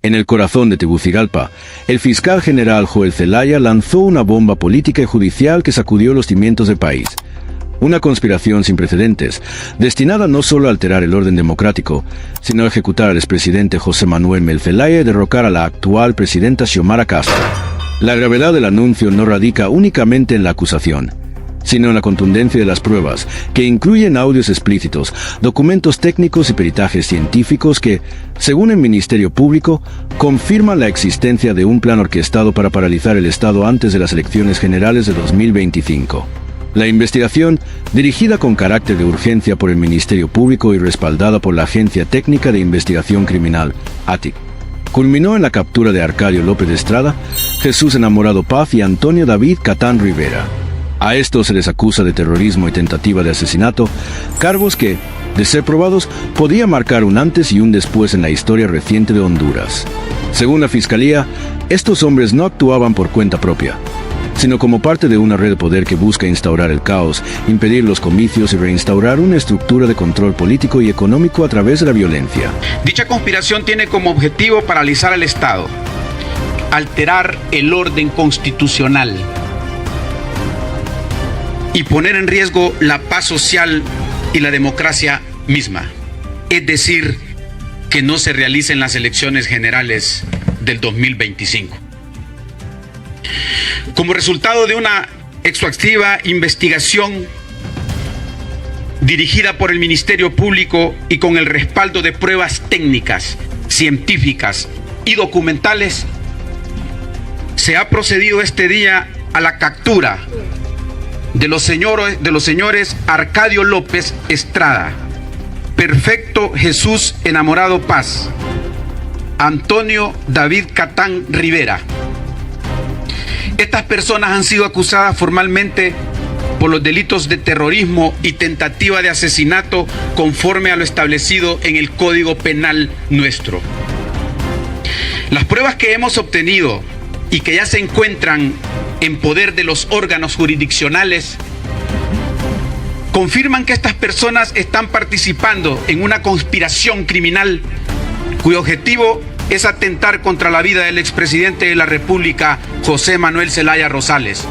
En el corazón de Tegucigalpa, el fiscal general Joel Zelaya lanzó una bomba política y judicial que sacudió los cimientos del país. Una conspiración sin precedentes, destinada no solo a alterar el orden democrático, sino a ejecutar al expresidente José Manuel Mel Zelaya y derrocar a la actual presidenta Xiomara Castro. La gravedad del anuncio no radica únicamente en la acusación, sino en la contundencia de las pruebas, que incluyen audios explícitos, documentos técnicos y peritajes científicos que, según el Ministerio Público, confirman la existencia de un plan orquestado para paralizar el Estado antes de las elecciones generales de 2025. La investigación, dirigida con carácter de urgencia por el Ministerio Público y respaldada por la Agencia Técnica de Investigación Criminal, ATIC, culminó en la captura de Arcadio López Estrada, Jesús Enamorado Paz y Antonio David Catán Rivera. A estos se les acusa de terrorismo y tentativa de asesinato, cargos que, de ser probados, podían marcar un antes y un después en la historia reciente de Honduras. Según la Fiscalía, estos hombres no actuaban por cuenta propia, sino como parte de una red de poder que busca instaurar el caos, impedir los comicios y reinstaurar una estructura de control político y económico a través de la violencia. Dicha conspiración tiene como objetivo paralizar al Estado, alterar el orden constitucional y poner en riesgo la paz social y la democracia misma. Es decir, que no se realicen las elecciones generales del 2025. Como resultado de una exhaustiva investigación dirigida por el Ministerio Público y con el respaldo de pruebas técnicas, científicas y documentales, se ha procedido este día a la captura de los señores Arcadio López Estrada, Perfecto Jesús Enamorado Paz, Antonio David Catán Rivera. Estas personas han sido acusadas formalmente por los delitos de terrorismo y tentativa de asesinato conforme a lo establecido en el Código Penal nuestro. Las pruebas que hemos obtenido y que ya se encuentran en poder de los órganos jurisdiccionales confirman que estas personas están participando en una conspiración criminal cuyo objetivo es atentar contra la vida del expresidente de la República, José Manuel Zelaya Rosales.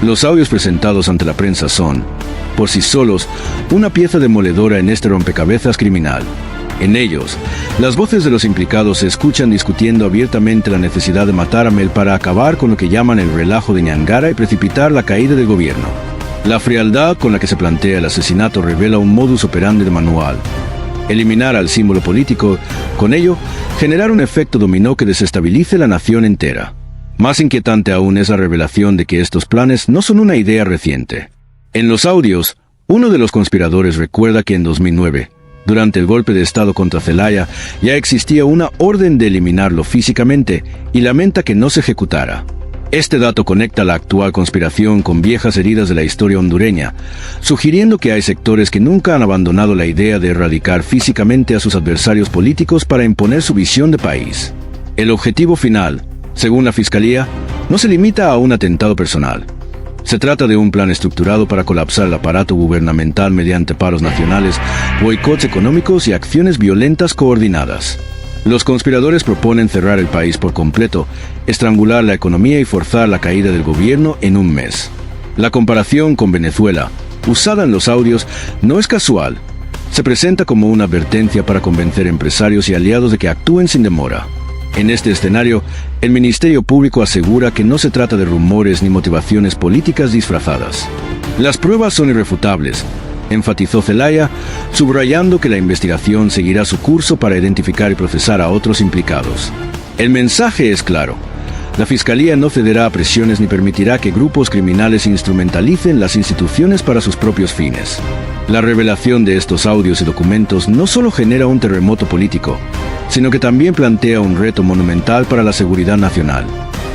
Los audios presentados ante la prensa son, por sí solos, una pieza demoledora en este rompecabezas criminal. En ellos, las voces de los implicados se escuchan discutiendo abiertamente la necesidad de matar a Mel para acabar con lo que llaman el relajo de Ñangara y precipitar la caída del gobierno. La frialdad con la que se plantea el asesinato revela un modus operandi de manual. Eliminar al símbolo político, con ello, generar un efecto dominó que desestabilice la nación entera. Más inquietante aún es la revelación de que estos planes no son una idea reciente. En los audios, uno de los conspiradores recuerda que en 2009, durante el golpe de Estado contra Zelaya, ya existía una orden de eliminarlo físicamente y lamenta que no se ejecutara. Este dato conecta la actual conspiración con viejas heridas de la historia hondureña, sugiriendo que hay sectores que nunca han abandonado la idea de erradicar físicamente a sus adversarios políticos para imponer su visión de país. El objetivo final, según la Fiscalía, no se limita a un atentado personal. Se trata de un plan estructurado para colapsar el aparato gubernamental mediante paros nacionales, boicots económicos y acciones violentas coordinadas. Los conspiradores proponen cerrar el país por completo, estrangular la economía y forzar la caída del gobierno en un mes. La comparación con Venezuela, usada en los audios, no es casual. Se presenta como una advertencia para convencer empresarios y aliados de que actúen sin demora. En este escenario, el Ministerio Público asegura que no se trata de rumores ni motivaciones políticas disfrazadas. Las pruebas son irrefutables, enfatizó Zelaya, subrayando que la investigación seguirá su curso para identificar y procesar a otros implicados. El mensaje es claro. La Fiscalía no cederá a presiones ni permitirá que grupos criminales instrumentalicen las instituciones para sus propios fines. La revelación de estos audios y documentos no solo genera un terremoto político, sino que también plantea un reto monumental para la seguridad nacional.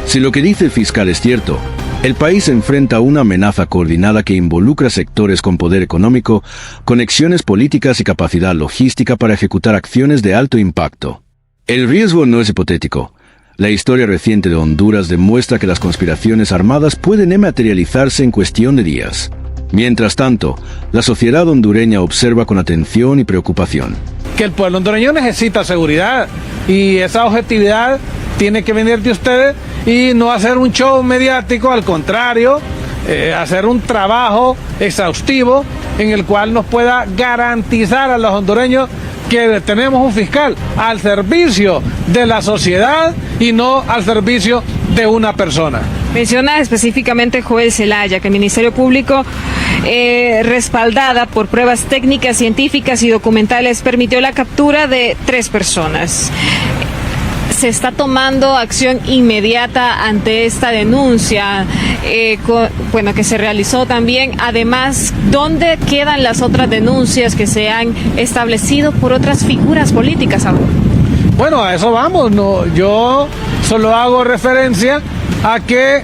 Si lo que dice el fiscal es cierto, el país enfrenta una amenaza coordinada que involucra sectores con poder económico, conexiones políticas y capacidad logística para ejecutar acciones de alto impacto. El riesgo no es hipotético. La historia reciente de Honduras demuestra que las conspiraciones armadas pueden materializarse en cuestión de días. Mientras tanto, la sociedad hondureña observa con atención y preocupación. Que el pueblo hondureño necesita seguridad y esa objetividad tiene que venir de ustedes y no hacer un show mediático, al contrario, hacer un trabajo exhaustivo en el cual nos pueda garantizar a los hondureños que tenemos un fiscal al servicio de la sociedad y no al servicio de una persona. Menciona específicamente Joel Zelaya que el Ministerio Público, respaldada por pruebas técnicas, científicas y documentales, permitió la captura de 3 personas. ¿Se está tomando acción inmediata ante esta denuncia que se realizó también? Además, ¿dónde quedan las otras denuncias que se han establecido por otras figuras políticas aún? Bueno, a eso vamos. No, yo solo hago referencia a que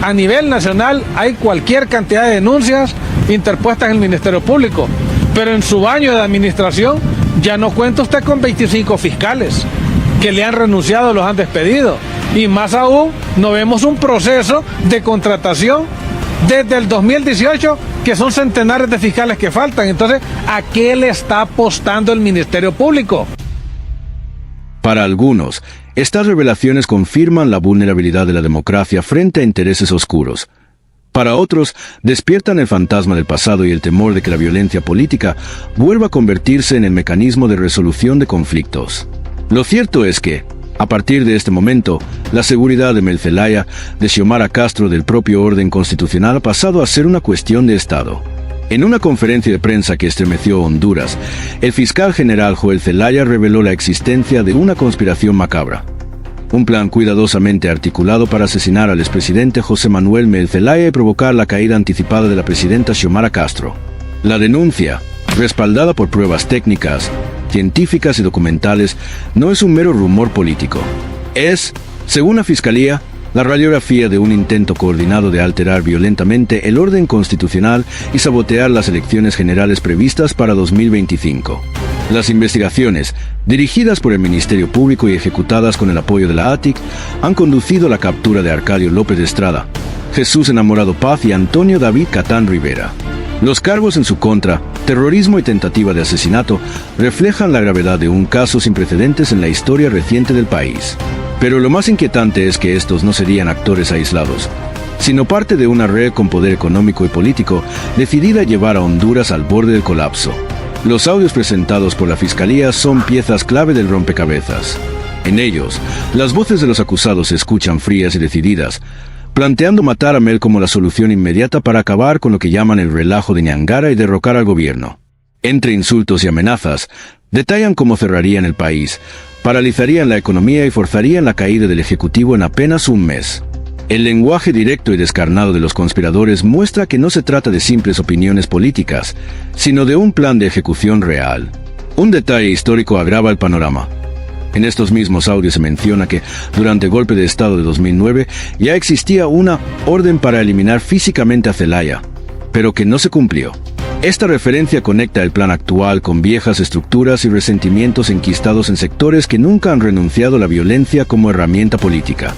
a nivel nacional hay cualquier cantidad de denuncias interpuestas en el Ministerio Público, pero en su año de administración ya no cuenta usted con 25 fiscales que le han renunciado, los han despedido, y más aún no vemos un proceso de contratación desde el 2018, que son centenares de fiscales que faltan. Entonces, ¿a qué le está apostando el Ministerio Público? Para algunos, estas revelaciones confirman la vulnerabilidad de la democracia frente a intereses oscuros. Para otros, despiertan el fantasma del pasado y el temor de que la violencia política vuelva a convertirse en el mecanismo de resolución de conflictos. Lo cierto es que, a partir de este momento, la seguridad de Mel Zelaya, de Xiomara Castro, del propio orden constitucional ha pasado a ser una cuestión de Estado. En una conferencia de prensa que estremeció Honduras, el fiscal general Joel Zelaya reveló la existencia de una conspiración macabra. Un plan cuidadosamente articulado para asesinar al expresidente José Manuel Mel Zelaya y provocar la caída anticipada de la presidenta Xiomara Castro. La denuncia, respaldada por pruebas técnicas, científicas y documentales, no es un mero rumor político. Es, según la Fiscalía, la radiografía de un intento coordinado de alterar violentamente el orden constitucional y sabotear las elecciones generales previstas para 2025. Las investigaciones, dirigidas por el Ministerio Público y ejecutadas con el apoyo de la ATIC, han conducido a la captura de Arcadio López Estrada, Jesús Enamorado Paz y Antonio David Catán Rivera. Los cargos en su contra, terrorismo y tentativa de asesinato, reflejan la gravedad de un caso sin precedentes en la historia reciente del país. Pero lo más inquietante es que estos no serían actores aislados, sino parte de una red con poder económico y político decidida a llevar a Honduras al borde del colapso. Los audios presentados por la Fiscalía son piezas clave del rompecabezas. En ellos, las voces de los acusados se escuchan frías y decididas, planteando matar a Mel como la solución inmediata para acabar con lo que llaman el relajo de Ñangara y derrocar al gobierno. Entre insultos y amenazas, detallan cómo cerrarían el país, paralizarían la economía y forzarían la caída del Ejecutivo en apenas un mes. El lenguaje directo y descarnado de los conspiradores muestra que no se trata de simples opiniones políticas, sino de un plan de ejecución real. Un detalle histórico agrava el panorama. En estos mismos audios se menciona que, durante el golpe de Estado de 2009, ya existía una orden para eliminar físicamente a Zelaya, pero que no se cumplió. Esta referencia conecta el plan actual con viejas estructuras y resentimientos enquistados en sectores que nunca han renunciado a la violencia como herramienta política.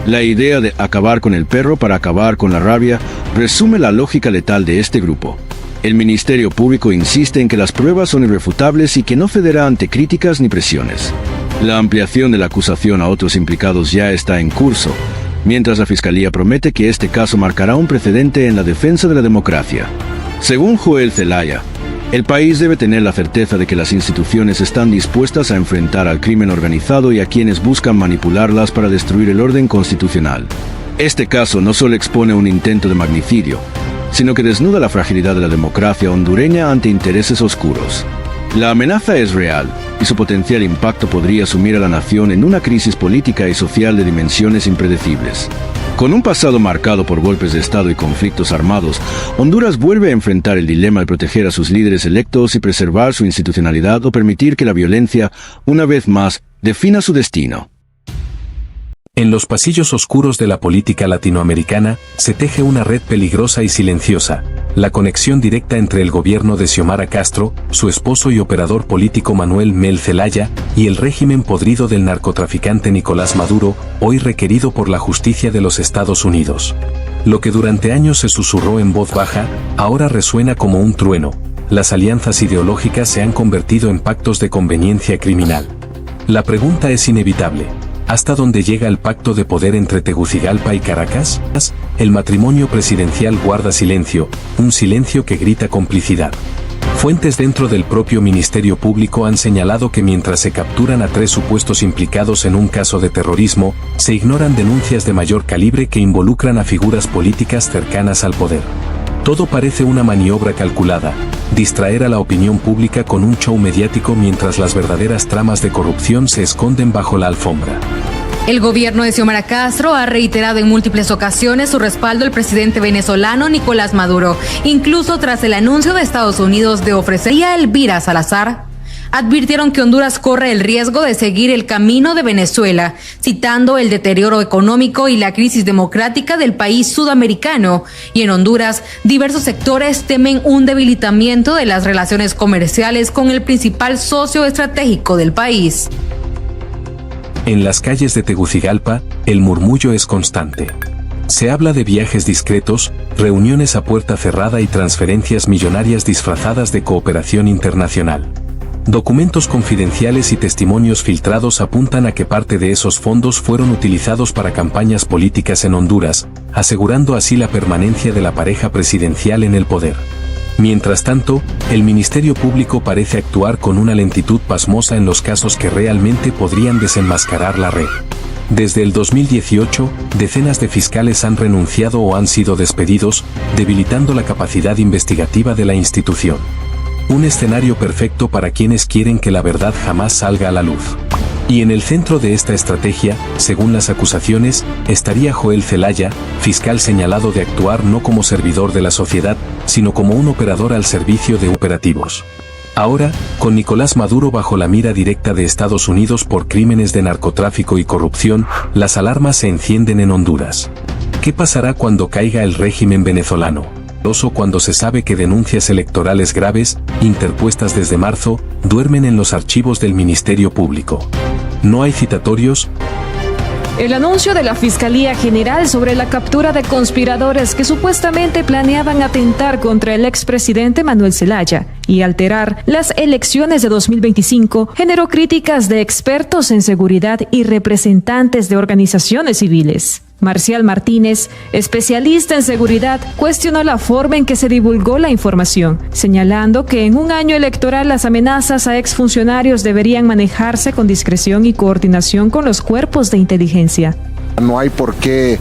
La idea de acabar con el perro para acabar con la rabia resume la lógica letal de este grupo. El Ministerio Público insiste en que las pruebas son irrefutables y que no cederá ante críticas ni presiones. La ampliación de la acusación a otros implicados ya está en curso, mientras la Fiscalía promete que este caso marcará un precedente en la defensa de la democracia. Según Joel Zelaya, el país debe tener la certeza de que las instituciones están dispuestas a enfrentar al crimen organizado y a quienes buscan manipularlas para destruir el orden constitucional. Este caso no solo expone un intento de magnicidio, sino que desnuda la fragilidad de la democracia hondureña ante intereses oscuros. La amenaza es real, y su potencial impacto podría sumir a la nación en una crisis política y social de dimensiones impredecibles. Con un pasado marcado por golpes de Estado y conflictos armados, Honduras vuelve a enfrentar el dilema de proteger a sus líderes electos y preservar su institucionalidad o permitir que la violencia, una vez más, defina su destino. En los pasillos oscuros de la política latinoamericana, se teje una red peligrosa y silenciosa, la conexión directa entre el gobierno de Xiomara Castro, su esposo y operador político Manuel Mel Zelaya, y el régimen podrido del narcotraficante Nicolás Maduro, hoy requerido por la justicia de los Estados Unidos. Lo que durante años se susurró en voz baja, ahora resuena como un trueno. Las alianzas ideológicas se han convertido en pactos de conveniencia criminal. La pregunta es inevitable. ¿Hasta dónde llega el pacto de poder entre Tegucigalpa y Caracas? El matrimonio presidencial guarda silencio, un silencio que grita complicidad. Fuentes dentro del propio Ministerio Público han señalado que mientras se capturan a 3 supuestos implicados en un caso de terrorismo, se ignoran denuncias de mayor calibre que involucran a figuras políticas cercanas al poder. Todo parece una maniobra calculada, distraer a la opinión pública con un show mediático mientras las verdaderas tramas de corrupción se esconden bajo la alfombra. El gobierno de Xiomara Castro ha reiterado en múltiples ocasiones su respaldo al presidente venezolano Nicolás Maduro, incluso tras el anuncio de Estados Unidos de ofrecer a Elvira Salazar. Advirtieron que Honduras corre el riesgo de seguir el camino de Venezuela, citando el deterioro económico y la crisis democrática del país sudamericano. Y en Honduras, diversos sectores temen un debilitamiento de las relaciones comerciales con el principal socio estratégico del país. En las calles de Tegucigalpa, el murmullo es constante. Se habla de viajes discretos, reuniones a puerta cerrada y transferencias millonarias disfrazadas de cooperación internacional. Documentos confidenciales y testimonios filtrados apuntan a que parte de esos fondos fueron utilizados para campañas políticas en Honduras, asegurando así la permanencia de la pareja presidencial en el poder. Mientras tanto, el Ministerio Público parece actuar con una lentitud pasmosa en los casos que realmente podrían desenmascarar la red. Desde el 2018, decenas de fiscales han renunciado o han sido despedidos, debilitando la capacidad investigativa de la institución. Un escenario perfecto para quienes quieren que la verdad jamás salga a la luz. Y en el centro de esta estrategia, según las acusaciones, estaría Joel Zelaya, fiscal señalado de actuar no como servidor de la sociedad, sino como un operador al servicio de operativos. Ahora, con Nicolás Maduro bajo la mira directa de Estados Unidos por crímenes de narcotráfico y corrupción, las alarmas se encienden en Honduras. ¿Qué pasará cuando caiga el régimen venezolano? Cuando se sabe que denuncias electorales graves, interpuestas desde marzo, duermen en los archivos del Ministerio Público. No hay citatorios. El anuncio de la Fiscalía General sobre la captura de conspiradores que supuestamente planeaban atentar contra el expresidente Manuel Zelaya y alterar las elecciones de 2025 generó críticas de expertos en seguridad y representantes de organizaciones civiles. Marcial Martínez, especialista en seguridad, cuestionó la forma en que se divulgó la información, señalando que en un año electoral las amenazas a exfuncionarios deberían manejarse con discreción y coordinación con los cuerpos de inteligencia. No hay por qué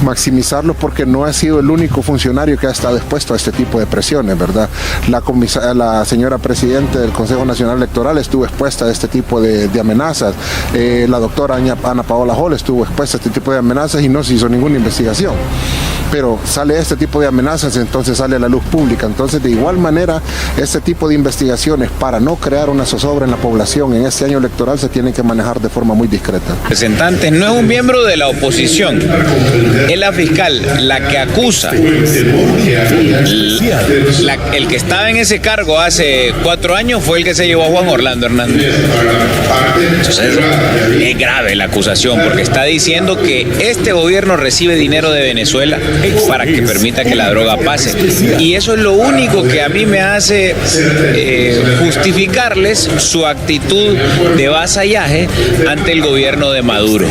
maximizarlo porque no ha sido el único funcionario que ha estado expuesto a este tipo de presiones, ¿verdad? La señora presidenta del Consejo Nacional Electoral estuvo expuesta a este tipo de amenazas. La doctora Ana Paola Hall estuvo expuesta a este tipo de amenazas y no se hizo ninguna investigación. Pero sale este tipo de amenazas, entonces sale a la luz pública. Entonces, de igual manera, este tipo de investigaciones para no crear una zozobra en la población en este año electoral se tienen que manejar de forma muy discreta. Representante no es un miembro de la oposición, es la fiscal la que acusa. El que estaba en ese cargo hace 4 años fue el que se llevó a Juan Orlando Hernández. Entonces, es grave la acusación porque está diciendo que este gobierno recibe dinero de Venezuela para que permita que la droga pase. Y eso es lo único que a mí me hace justificarles su actitud de vasallaje ante el gobierno de Maduro.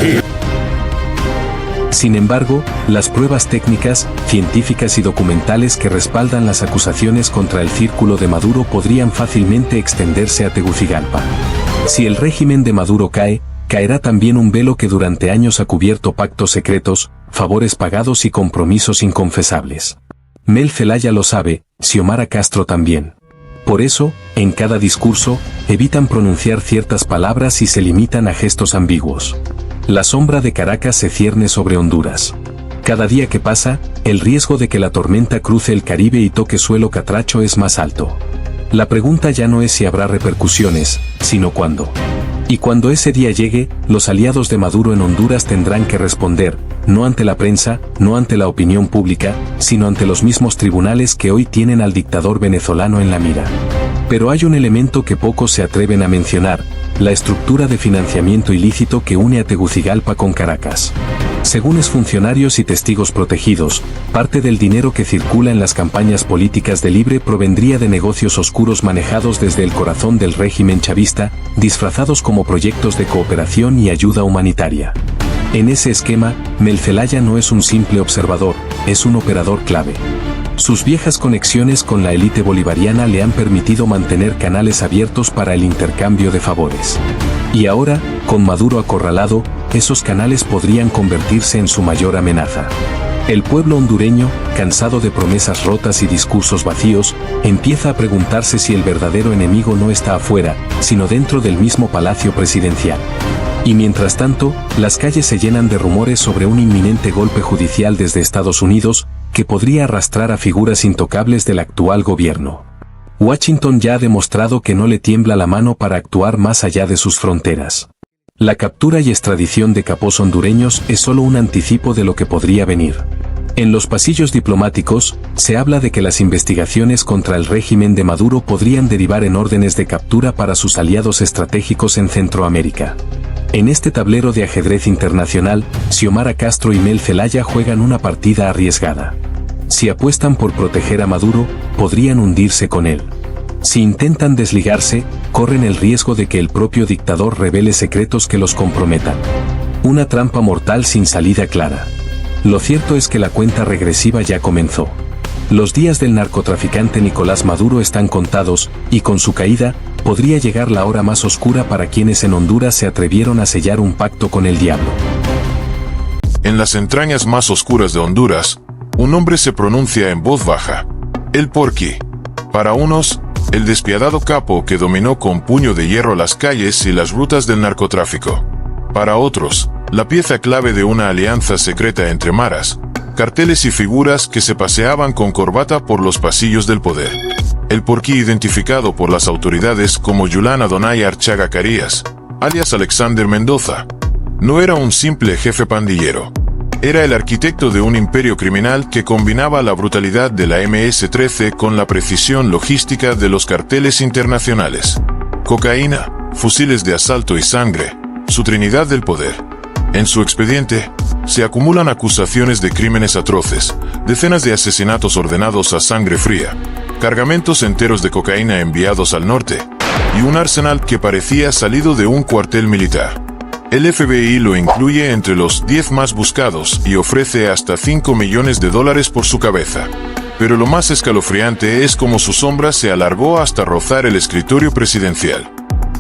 Sin embargo, las pruebas técnicas, científicas y documentales que respaldan las acusaciones contra el círculo de Maduro podrían fácilmente extenderse a Tegucigalpa. Si el régimen de Maduro cae, caerá también un velo que durante años ha cubierto pactos secretos, favores pagados y compromisos inconfesables. Mel Zelaya lo sabe, Xiomara Castro también. Por eso, en cada discurso, evitan pronunciar ciertas palabras y se limitan a gestos ambiguos. La sombra de Caracas se cierne sobre Honduras. Cada día que pasa, el riesgo de que la tormenta cruce el Caribe y toque suelo catracho es más alto. La pregunta ya no es si habrá repercusiones, sino cuándo. Y cuando ese día llegue, los aliados de Maduro en Honduras tendrán que responder, no ante la prensa, no ante la opinión pública, sino ante los mismos tribunales que hoy tienen al dictador venezolano en la mira. Pero hay un elemento que pocos se atreven a mencionar, la estructura de financiamiento ilícito que une a Tegucigalpa con Caracas. Según exfuncionarios y testigos protegidos, parte del dinero que circula en las campañas políticas de Libre provendría de negocios oscuros manejados desde el corazón del régimen chavista, disfrazados como proyectos de cooperación y ayuda humanitaria. En ese esquema, Mel Zelaya no es un simple observador, es un operador clave. Sus viejas conexiones con la élite bolivariana le han permitido mantener canales abiertos para el intercambio de favores. Y ahora, con Maduro acorralado, esos canales podrían convertirse en su mayor amenaza. El pueblo hondureño, cansado de promesas rotas y discursos vacíos, empieza a preguntarse si el verdadero enemigo no está afuera, sino dentro del mismo palacio presidencial. Y mientras tanto, las calles se llenan de rumores sobre un inminente golpe judicial desde Estados Unidos, que podría arrastrar a figuras intocables del actual gobierno. Washington ya ha demostrado que no le tiembla la mano para actuar más allá de sus fronteras. La captura y extradición de capos hondureños es solo un anticipo de lo que podría venir. En los pasillos diplomáticos, se habla de que las investigaciones contra el régimen de Maduro podrían derivar en órdenes de captura para sus aliados estratégicos en Centroamérica. En este tablero de ajedrez internacional, Xiomara Castro y Mel Zelaya juegan una partida arriesgada. Si apuestan por proteger a Maduro, podrían hundirse con él. Si intentan desligarse, corren el riesgo de que el propio dictador revele secretos que los comprometan. Una trampa mortal sin salida clara. Lo cierto es que la cuenta regresiva ya comenzó. Los días del narcotraficante Nicolás Maduro están contados, y con su caída, podría llegar la hora más oscura para quienes en Honduras se atrevieron a sellar un pacto con el diablo. En las entrañas más oscuras de Honduras, un hombre se pronuncia en voz baja: el Porky. Para unos, el despiadado capo que dominó con puño de hierro las calles y las rutas del narcotráfico. Para otros, la pieza clave de una alianza secreta entre maras, carteles y figuras que se paseaban con corbata por los pasillos del poder. El Porky, identificado por las autoridades como Yulán Adonai Archaga Carías, alias Alexander Mendoza, no era un simple jefe pandillero. Era el arquitecto de un imperio criminal que combinaba la brutalidad de la MS-13 con la precisión logística de los carteles internacionales. Cocaína, fusiles de asalto y sangre, su trinidad del poder. En su expediente, se acumulan acusaciones de crímenes atroces, decenas de asesinatos ordenados a sangre fría, cargamentos enteros de cocaína enviados al norte, y un arsenal que parecía salido de un cuartel militar. El FBI lo incluye entre los 10 más buscados y ofrece hasta $5 millones por su cabeza. Pero lo más escalofriante es cómo su sombra se alargó hasta rozar el escritorio presidencial.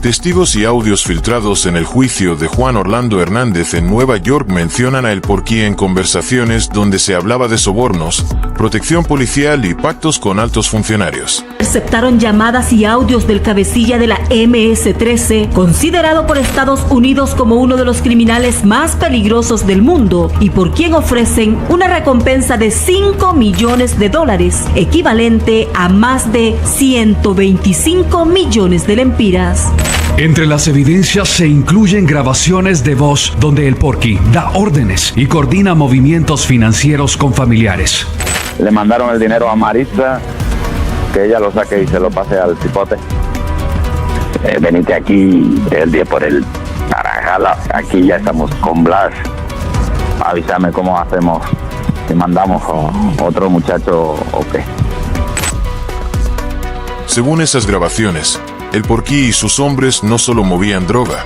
Testigos y audios filtrados en el juicio de Juan Orlando Hernández en Nueva York mencionan a El Porky en conversaciones donde se hablaba de sobornos, protección policial y pactos con altos funcionarios. Interceptaron llamadas y audios del cabecilla de la MS-13, considerado por Estados Unidos como uno de los criminales más peligrosos del mundo y por quien ofrecen una recompensa de $5 millones, equivalente a más de 125 millones de lempiras. Entre las evidencias se incluyen grabaciones de voz donde el Porky da órdenes y coordina movimientos financieros con familiares. Le mandaron el dinero a Maritza, que ella lo saque y se lo pase al cipote. Venite aquí el día por el Naranjala. Aquí ya estamos con Blas. Avísame cómo hacemos, si mandamos a otro muchacho o qué. Según esas grabaciones, el Porky y sus hombres no solo movían droga,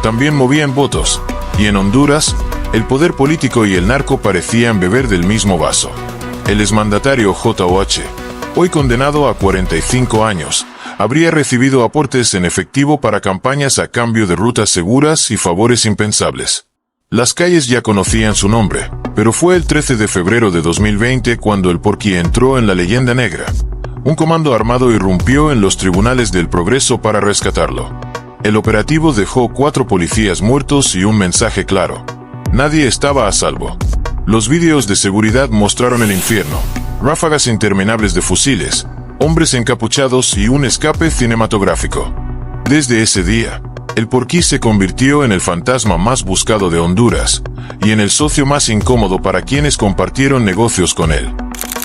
también movían votos, y en Honduras, el poder político y el narco parecían beber del mismo vaso. El exmandatario J.O.H., hoy condenado a 45 años, habría recibido aportes en efectivo para campañas a cambio de rutas seguras y favores impensables. Las calles ya conocían su nombre, pero fue el 13 de febrero de 2020 cuando el Porky entró en la leyenda negra. Un comando armado irrumpió en los tribunales del Progreso para rescatarlo. El operativo dejó 4 policías muertos y un mensaje claro: nadie estaba a salvo. Los vídeos de seguridad mostraron el infierno, ráfagas interminables de fusiles, hombres encapuchados y un escape cinematográfico. Desde ese día, el Porky se convirtió en el fantasma más buscado de Honduras, y en el socio más incómodo para quienes compartieron negocios con él.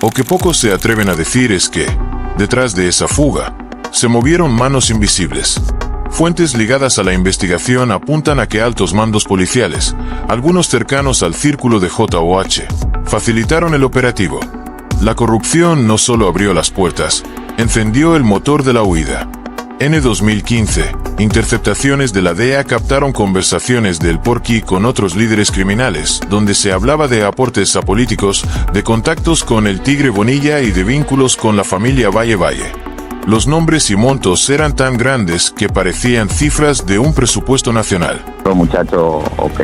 Lo que pocos se atreven a decir es que, detrás de esa fuga, se movieron manos invisibles. Fuentes ligadas a la investigación apuntan a que altos mandos policiales, algunos cercanos al círculo de JOH, facilitaron el operativo. La corrupción no solo abrió las puertas, encendió el motor de la huida. En 2015, interceptaciones de la DEA captaron conversaciones del Porky con otros líderes criminales, donde se hablaba de aportes a políticos, de contactos con el Tigre Bonilla y de vínculos con la familia Valle. Los nombres y montos eran tan grandes que parecían cifras de un presupuesto nacional. Muchacho, ok.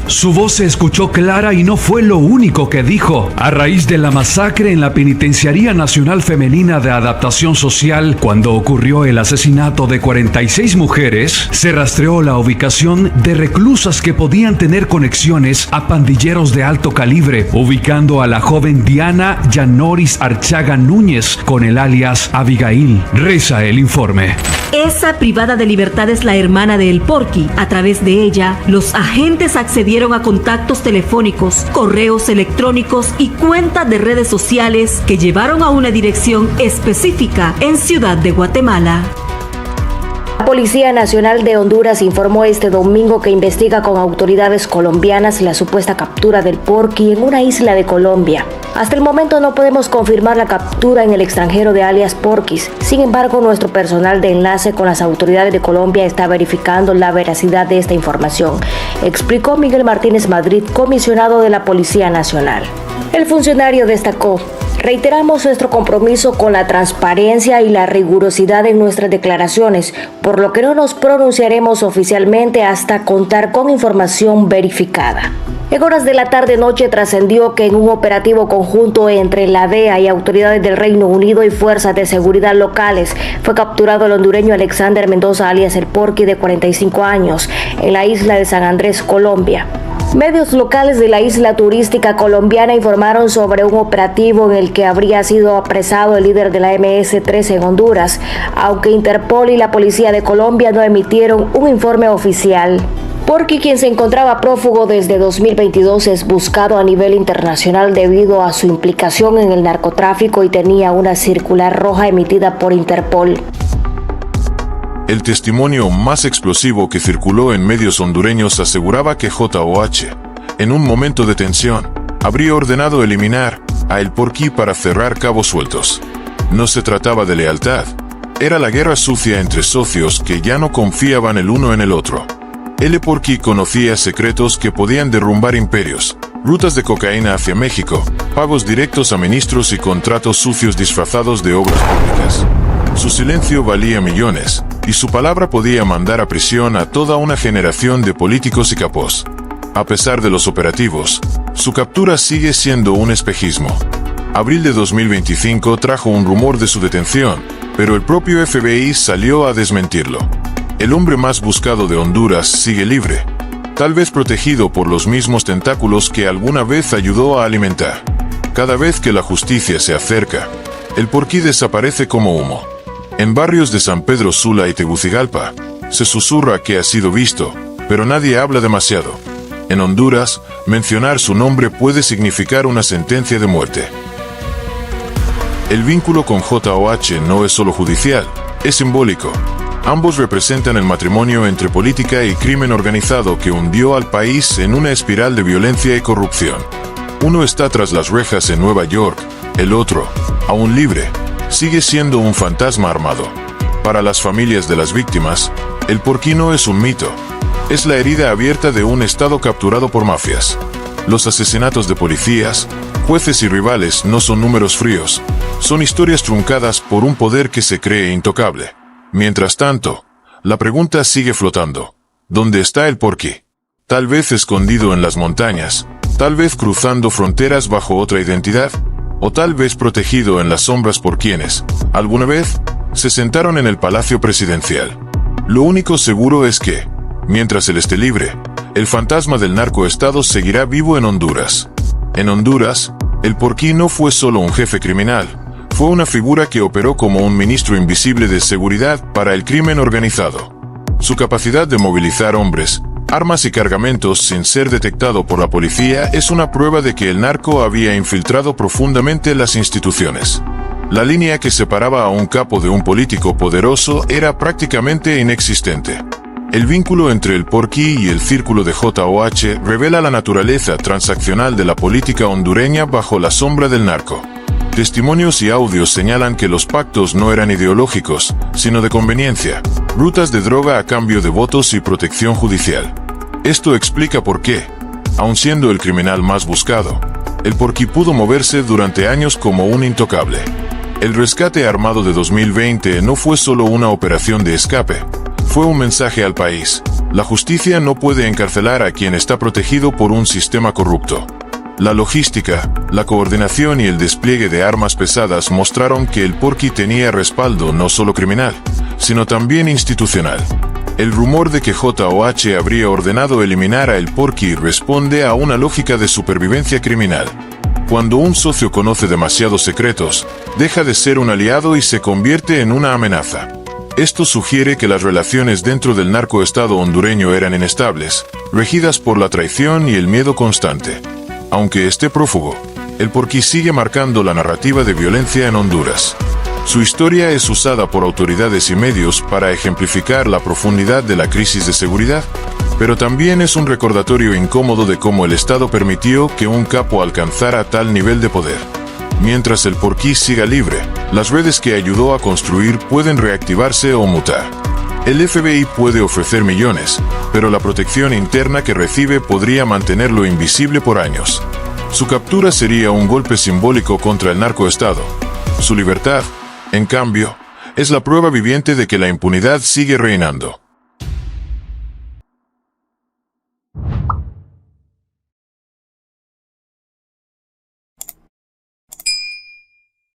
Su voz se escuchó clara y no fue lo único que dijo. A raíz de la masacre en la Penitenciaría Nacional Femenina de Adaptación Social, cuando ocurrió el asesinato de 46 mujeres, se rastreó la ubicación de reclusas que podían tener conexiones a pandilleros de alto calibre, ubicando a la joven Diana Yanoris Archaga Núñez con el alias Abigail. Reza el informe. Esa privada de libertad es la hermana de El Porky. A través de ella, los agentes accedieron a contactos telefónicos, correos electrónicos y cuentas de redes sociales que llevaron a una dirección específica en Ciudad de Guatemala. La Policía Nacional de Honduras informó este domingo que investiga con autoridades colombianas la supuesta captura del Porky en una isla de Colombia. Hasta el momento no podemos confirmar la captura en el extranjero de alias Porquis. Sin embargo, nuestro personal de enlace con las autoridades de Colombia está verificando la veracidad de esta información, explicó Miguel Martínez Madrid, comisionado de la Policía Nacional. El funcionario destacó: reiteramos nuestro compromiso con la transparencia y la rigurosidad en nuestras declaraciones, por lo que no nos pronunciaremos oficialmente hasta contar con información verificada. En horas de la tarde-noche trascendió que en un operativo conjunto entre la DEA y autoridades del Reino Unido y fuerzas de seguridad locales fue capturado el hondureño Alexander Mendoza alias El Porky, de 45 años, en la isla de San Andrés, Colombia. Medios locales de la isla turística colombiana informaron sobre un operativo en el que habría sido apresado el líder de la MS-13 en Honduras, aunque Interpol y la Policía de Colombia no emitieron un informe oficial. Porky, quien se encontraba prófugo desde 2022, es buscado a nivel internacional debido a su implicación en el narcotráfico y tenía una circular roja emitida por Interpol. El testimonio más explosivo que circuló en medios hondureños aseguraba que JOH, en un momento de tensión, habría ordenado eliminar a El Porky para cerrar cabos sueltos. No se trataba de lealtad, era la guerra sucia entre socios que ya no confiaban el uno en el otro. El Porky conocía secretos que podían derrumbar imperios, rutas de cocaína hacia México, pagos directos a ministros y contratos sucios disfrazados de obras públicas. Su silencio valía millones, y su palabra podía mandar a prisión a toda una generación de políticos y capos. A pesar de los operativos, su captura sigue siendo un espejismo. Abril de 2025 trajo un rumor de su detención, pero el propio FBI salió a desmentirlo. El hombre más buscado de Honduras sigue libre, tal vez protegido por los mismos tentáculos que alguna vez ayudó a alimentar. Cada vez que la justicia se acerca, El Porky desaparece como humo. En barrios de San Pedro Sula y Tegucigalpa, se susurra que ha sido visto, pero nadie habla demasiado. En Honduras, mencionar su nombre puede significar una sentencia de muerte. El vínculo con JOH no es solo judicial, es simbólico. Ambos representan el matrimonio entre política y crimen organizado que hundió al país en una espiral de violencia y corrupción. Uno está tras las rejas en Nueva York, el otro, aún libre, sigue siendo un fantasma armado. Para las familias de las víctimas, El Porky no es un mito, es la herida abierta de un estado capturado por mafias. Los asesinatos de policías, jueces y rivales no son números fríos, son historias truncadas por un poder que se cree intocable. Mientras tanto, la pregunta sigue flotando. ¿Dónde está El Porky? Tal vez escondido en las montañas, tal vez cruzando fronteras bajo otra identidad, o tal vez protegido en las sombras por quienes, alguna vez, se sentaron en el Palacio Presidencial. Lo único seguro es que, mientras él esté libre, el fantasma del narcoestado seguirá vivo en Honduras. En Honduras, El Porky no fue solo un jefe criminal, fue una figura que operó como un ministro invisible de seguridad para el crimen organizado. Su capacidad de movilizar hombres, armas y cargamentos sin ser detectado por la policía es una prueba de que el narco había infiltrado profundamente las instituciones. La línea que separaba a un capo de un político poderoso era prácticamente inexistente. El vínculo entre el Porky y el círculo de JOH revela la naturaleza transaccional de la política hondureña bajo la sombra del narco. Testimonios y audios señalan que los pactos no eran ideológicos, sino de conveniencia, rutas de droga a cambio de votos y protección judicial. Esto explica por qué, aun siendo el criminal más buscado, el Porky pudo moverse durante años como un intocable. El rescate armado de 2020 no fue solo una operación de escape, fue un mensaje al país. La justicia no puede encarcelar a quien está protegido por un sistema corrupto. La logística, la coordinación y el despliegue de armas pesadas mostraron que el Porky tenía respaldo no solo criminal, sino también institucional. El rumor de que JOH habría ordenado eliminar a el Porky responde a una lógica de supervivencia criminal. Cuando un socio conoce demasiados secretos, deja de ser un aliado y se convierte en una amenaza. Esto sugiere que las relaciones dentro del narcoestado hondureño eran inestables, regidas por la traición y el miedo constante. Aunque esté prófugo, el Porky sigue marcando la narrativa de violencia en Honduras. Su historia es usada por autoridades y medios para ejemplificar la profundidad de la crisis de seguridad, pero también es un recordatorio incómodo de cómo el Estado permitió que un capo alcanzara tal nivel de poder. Mientras el Porky siga libre, las redes que ayudó a construir pueden reactivarse o mutar. El FBI puede ofrecer millones, pero la protección interna que recibe podría mantenerlo invisible por años. Su captura sería un golpe simbólico contra el narcoestado. Su libertad, en cambio, es la prueba viviente de que la impunidad sigue reinando.